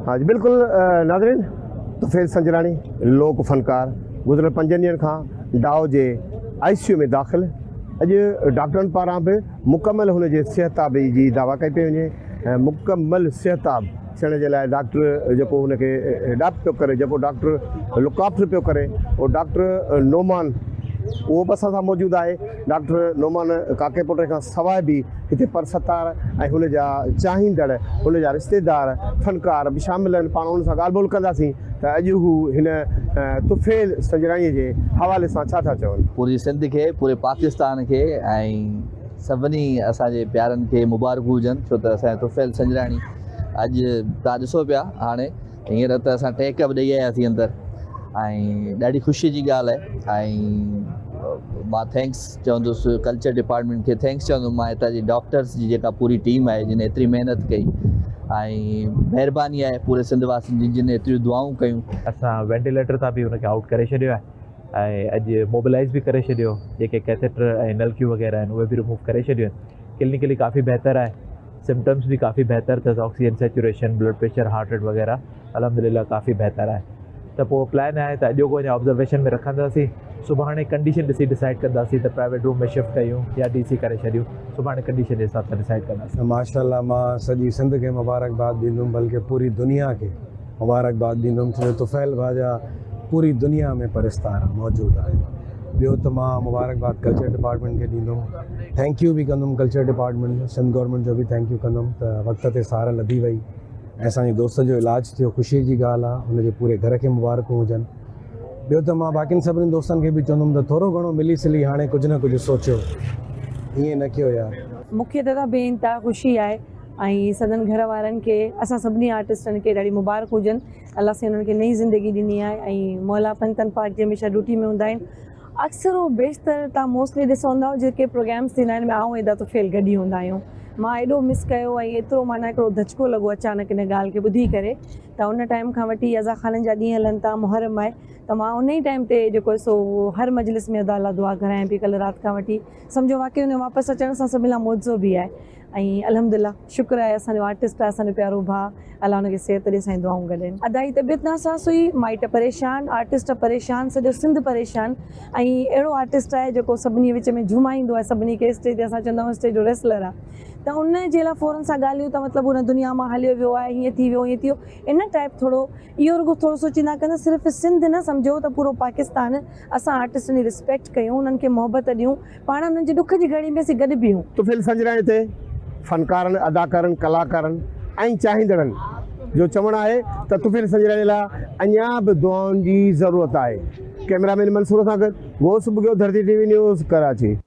हाँ जी बिल्कुल नाज़रीन, तुफ़ैल संजरानी लोक फनकार गुज़िरियल 5 ॾींहंनि खां डाव जे ICU में दाख़िल। अॼु डॉक्टरनि पारां बि मुकमल हुनजे सिहताबी जी दावा कई पई वञे ऐं मुकमल सिहताब थियण जे लाइ डॉक्टर जेको हुनखे अडॉप्ट पियो करे, जेको डॉक्टर लुक आफ्टर पियो करे, उहो डॉक्टर नोमान उहो बि असां सां मौजूदु आहे। डॉक्टर नोमान काके पुट खां सवाइ बि हिते परसतार ऐं हुनजा चाहींदड़, हुनजा रिश्तेदार, फनकार बि शामिल आहिनि। पाण हुन सां ॻाल्हि ॿोल कंदासीं त अॼु हू हिन तुफ़ैल संजराणीअ जे हवाले सां छा था चवनि। पूरी सिंध खे, पूरे पाकिस्तान खे ऐं सभिनी असांजे प्यारनि खे मुबारकूं हुजनि, छो त असांजो तुफ़ैल संजराणी अॼु तव्हां ॾिसो पिया हाणे हींअर त असां टेक बि ॾेई आयासीं अंदरि ऐं ॾाढी ख़ुशी जी ॻाल्हि आहे। ऐं मां थैंक्स चवंदुसि कल्चर डिपार्टमेंट खे, थैंक्स चवंदुमि मां हितां जी डॉक्टर्स जी जेका पूरी टीम आहे जिन एतिरी महिनत कई ऐं महिरबानी आहे पूरे सिंध वासियुनि जी जिन एतिरियूं दुआऊं कयूं। असां वेंटिलेटर तां बि हुनखे आउट करे छॾियो आहे ऐं अॼु मोबिलाइज़ बि करे छॾियो, जेके कैथेटर ऐं नलकियूं वग़ैरह आहिनि उहे बि रिमूव करे छॾियूं आहिनि। क्लिनिकली काफ़ी बहितर आहे, सिम्टम्स बि काफ़ी बहितर अथसि, oxygen saturation, blood pressure, heart rate वग़ैरह अलहमदिल्ला काफ़ी बहितर आहे। त पोइ प्लान आहे त अॼोको अञा ऑब्ज़र्वेशन में रखंदासीं, सुभाणे कंडीशन ॾिसी डिसाइड कंदासीं त प्राइवेट रूम में शिफ्ट कयूं या DC करे छॾियूं। सुभाणे कंडीशन जे हिसाब सां डिसाइड कंदासीं। माशाल्लाह मां सॼी सिंध खे मुबारकबाद ॾींदुमि, बल्कि पूरी दुनिया खे मुबारकबाद ॾींदुमि, छो तुफ़ैल भाजा पूरी दुनिया में परिस्तार मौजूदु आहे। ॿियो त मां मुबारकबाद कल्चर डिपार्टमेंट खे ॾींदुमि, थैंक यू बि कंदुमि कल्चर डिपार्टमेंट, सिंध गवर्नमेंट जो बि थैंक यू कंदुमि त वक़्त ते सार लधी वई ऐं असांजे दोस्त जो इलाजु थियो, ख़ुशी जी ॻाल्हि आहे, हुनजे पूरे घर खे मुबारकूं हुजनि। ॿियो त मां बाक़ियुनि सभिनी दोस्तनि खे बि चवंदुमि त थोरो घणो मिली सिली हाणे कुझु न कुझु सोचियो, ईअं न कयो यार। मूंखे त बेइंतिहा ख़ुशी आहे ऐं सदन घर वारनि खे, असां सभिनी आर्टिस्टनि खे ॾाढी मुबारक हुजनि। अलाह से हुननि खे नई ज़िंदगी ॾिनी आहे ऐं मौला पंतन पाक जे हमेशह ड्यूटी में हूंदा आहिनि। अक्सर वो बेशितर तव्हां मोस्टली ॾिसंदा हो जेके प्रोग्राम्स थींदा आहिनि, आऊं एॾा तुफ़ैल गॾु ई हूंदा आहियूं। मां एॾो मिस कयो ऐं एतिरो माना हिकिड़ो धचको लॻो अचानक इन ॻाल्हि खे ॿुधी करे त उन टाइम खां वठी अज़ा ख़ाननि जा ॾींहं हलनि था, मुहर्रम आहे, त मां उन ई टाइम ते जेको सो हर मजलिस में अदा अल्लाह दुआ करायां पई कल्ह राति खां वठी। सम्झो वाक़ई उन वापसि अचण सां सभिनी लाइ मौजो बि आहे ऐं अल्हम्दुलिल्लाह शुक्र आहे असांजो आर्टिस्ट आहे, असांजो प्यारो भाउ, अल्लाह हुनखे सिहत ॾे, असांजी दुआऊं गॾु आहिनि। अदाई तबियत नासाज़ हुई, माइट परेशान, आर्टिस्ट परेशान, सॼो सिंध परेशान ऐं अहिड़ो आर्टिस्ट आहे जेको सभिनी विच में झुमाईंदो आहे सभिनी खे, स्टेज ते असां चवंदा आहियूं स्टेज जो रेसलर आहे। त उन जे लाइ फ़ौरन सां ॻाल्हियूं त मतिलबु हुन दुनिया मां हलियो वियो आहे, हीअं थी वियो, हीअं थी वियो, इन टाइप थोरो इहो रुगो थोरो सोचींदा कंदा सिर्फ़ु सिंध न सम्झो त पूरो पाकिस्तान असां आर्टिस्टनि जी रिस्पेक्ट कयूं, उन्हनि खे मोहबत ॾियूं, पाण उन्हनि जी ॾुख जी घड़ी में असीं गॾु बीहूं। तुफ़ैल संजराणी ते फनकारनि, अदाकारनि, कलाकारनि ऐं चाहींदड़नि जो चवणु आहे त तुफ़ैल संजराणी लाइ अञा बि दुआउनि जी ज़रूरत आहे। कैमरामैन मंसूर सां गॾु घोष बुगियो, धरती TV न्यूज़, कराची।